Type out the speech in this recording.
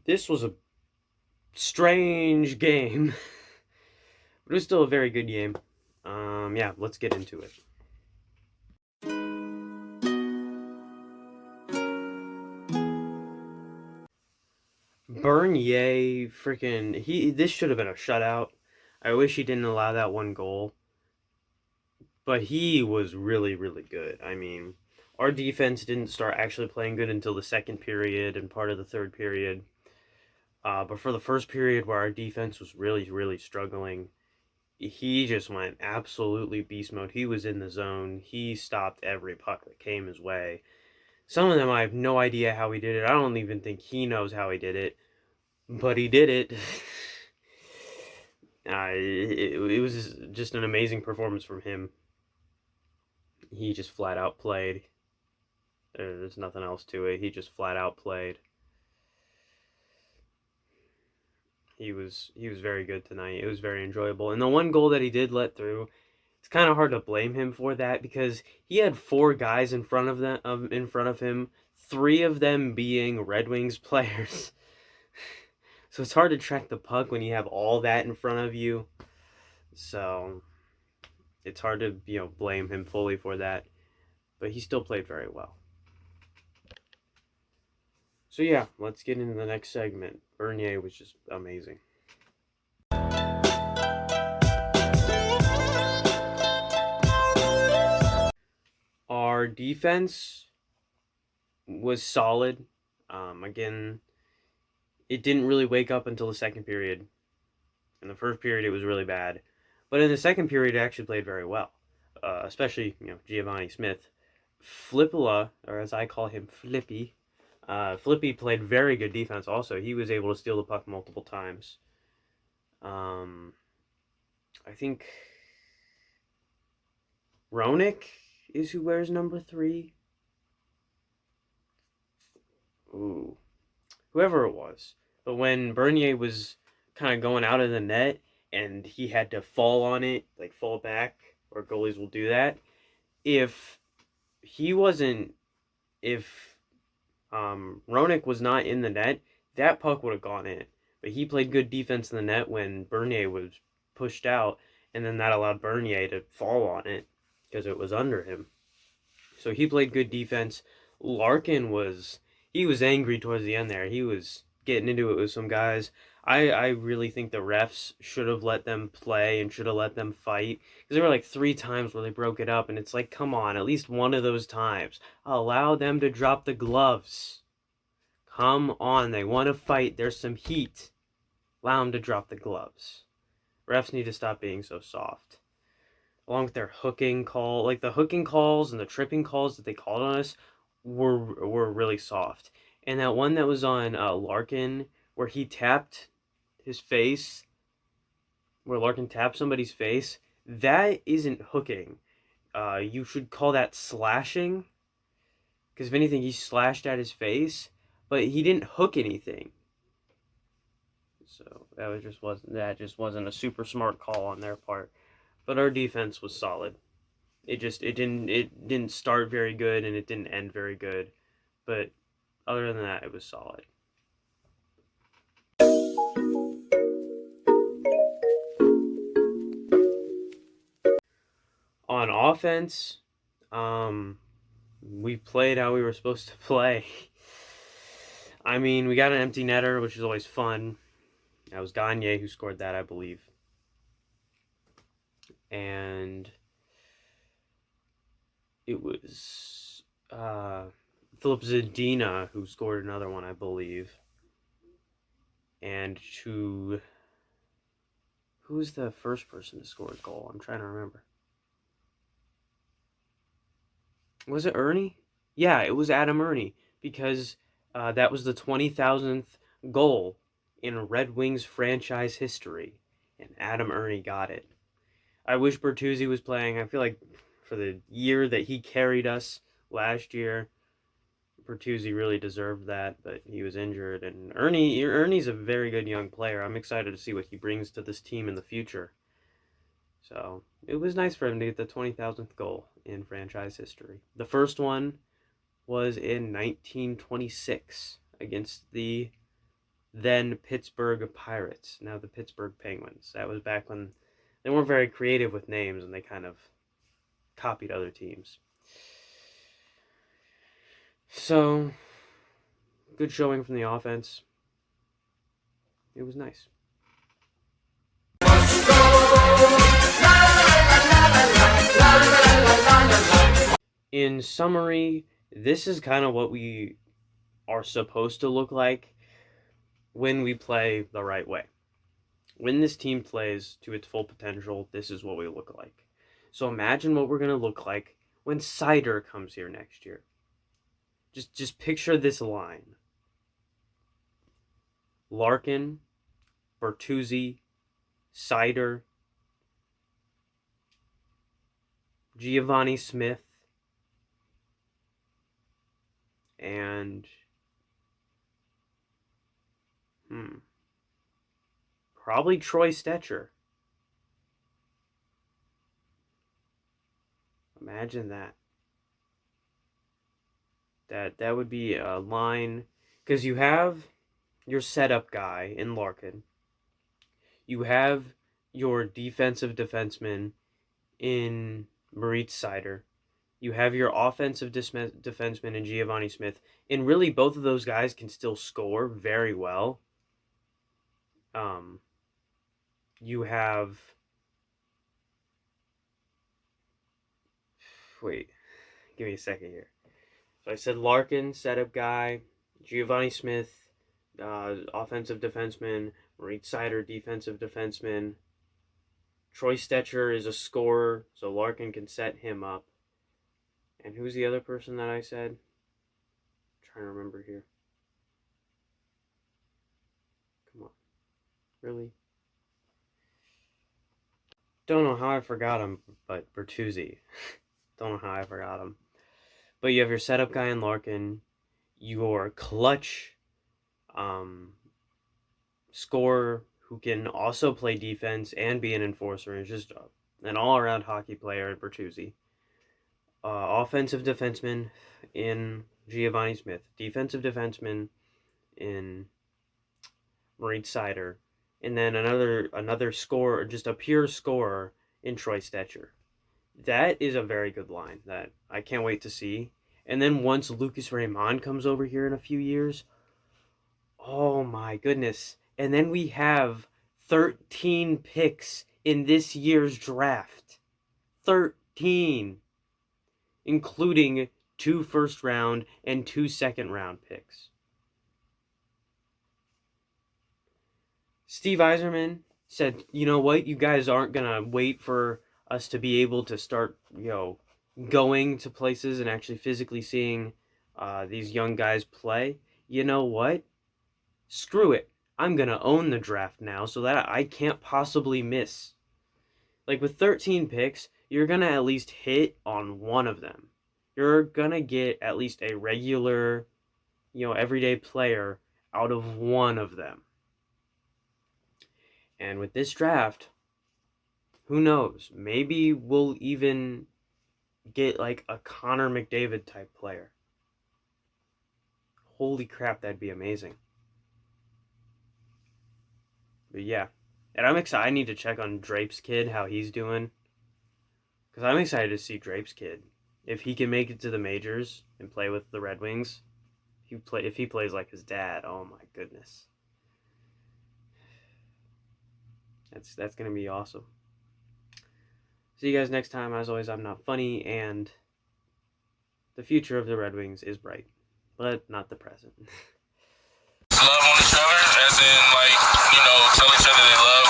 This was a strange game, but it was still a very good game. Yeah, let's get into it. Bernier, this should have been a shutout. I wish he didn't allow that one goal, but he was really, really good. I mean, our defense didn't start actually playing good until the second period and part of the third period. But for the first period where our defense was really, really struggling, he just went absolutely beast mode. He was in the zone. He stopped every puck that came his way. Some of them I have no idea how he did it. I don't even think he knows how he did it, but he did it. It was just an amazing performance from him. He just flat out played. There's nothing else to it. He just flat out played. He was very good tonight. It was very enjoyable. And the one goal that he did let through, it's kind of hard to blame him for that because he had four guys in front of him, three of them being Red Wings players. So it's hard to track the puck when you have all that in front of you. So it's hard to, blame him fully for that, but he still played very well. So yeah, let's get into the next segment. Bernier was just amazing. Our defense was solid. Again, it didn't really wake up until the second period. In the first period, it was really bad, but in the second period, it actually played very well. Especially Giovanni Smith, Flippula, or as I call him, Flippy. Flippy played very good defense. Also, he was able to steal the puck multiple times. Um, I think Roenick is who wears number 3. Ooh, whoever it was. But when Bernier was kind of going out of the net and he had to fall on it, like fall back, or goalies will do that. If he wasn't, if Roenick was not in the net, that puck would have gone in. But he played good defense in the net when Bernier was pushed out, and then that allowed Bernier to fall on it because it was under him. So he played good defense. Larkin he was angry towards the end there. He was getting into it with some guys. I really think the refs should have let them play and should have let them fight. Because there were like 3 times where they broke it up, and it's like, come on, at least one of those times. Allow them to drop the gloves. Come on, they want to fight. There's some heat. Allow them to drop the gloves. Refs need to stop being so soft. Along with their hooking call, like the hooking calls and the tripping calls that they called on us were really soft. And that one that was on Larkin, where he tapped his face, where Larkin tapped somebody's face, that isn't hooking. You should call that slashing, because if anything, he slashed at his face, but he didn't hook anything. So that just wasn't a super smart call on their part. But our defense was solid. It didn't start very good and it didn't end very good. But other than that, it was solid. On offense, we played how we were supposed to play. I mean, we got an empty netter, which is always fun. That was Gagne who scored that, I believe. And it was Philip Zadina who scored another one, I believe. And who was the first person to score a goal? I'm trying to remember. Was it Ernie? Yeah, it was Adam Ernie because that was the 20,000th goal in Red Wings franchise history, and Adam Ernie got it. I wish Bertuzzi was playing. I feel like for the year that he carried us last year, Bertuzzi really deserved that, but he was injured. And Ernie's a very good young player. I'm excited to see what he brings to this team in the future. So it was nice for him to get the 20,000th goal in franchise history. The first one was in 1926 against the then Pittsburgh Pirates, now the Pittsburgh Penguins. That was back when they weren't very creative with names and they kind of copied other teams. So, good showing from the offense. It was nice. In summary, this is kind of what we are supposed to look like when we play the right way. When this team plays to its full potential, this is what we look like. So imagine what we're going to look like when Seider comes here next year. Just picture this line. Larkin, Bertuzzi, Seider, Giovanni Smith, and probably Troy Stecher. Imagine that. That would be a line, because you have your setup guy in Larkin. You have your defensive defenseman in Moritz Seider. You have your offensive defenseman in Giovanni Smith. And really, both of those guys can still score very well. You have... Wait, give me a second here. So I said Larkin, setup guy, Giovanni Smith, offensive defenseman, Moritz Seider, defensive defenseman. Troy Stecher is a scorer, so Larkin can set him up. And who's the other person that I said? I'm trying to remember here. Come on. Really? Don't know how I forgot him, but Bertuzzi. Don't know how I forgot him. But you have your setup guy in Larkin, your clutch scorer who can also play defense and be an enforcer, and is just an all-around hockey player at Bertuzzi. Offensive defenseman in Giovanni Smith. Defensive defenseman in Moritz Seider. And then another scorer, just a pure scorer in Troy Stecher. That is a very good line that I can't wait to see. And then once Lucas Raymond comes over here in a few years, oh my goodness. And then we have 13 picks in this year's draft. 13. Including 2 first-round and 2 second-round picks. Steve Yzerman said, you know what, you guys aren't going to wait for us to be able to start, going to places and actually physically seeing these young guys play. You know what? Screw it. I'm going to own the draft now so that I can't possibly miss. Like with 13 picks, you're going to at least hit on one of them. You're going to get at least a regular, everyday player out of one of them. And with this draft, who knows? Maybe we'll even get like a Connor McDavid type player. Holy crap, that'd be amazing. But yeah. And I'm excited. I need to check on Drape's kid, how he's doing. Because I'm excited to see Drape's kid. If he can make it to the majors and play with the Red Wings, if he plays like his dad, oh my goodness. That's going to be awesome. See you guys next time. As always, I'm not funny, and the future of the Red Wings is bright, but not the present. Love on each other, as in, tell each other they love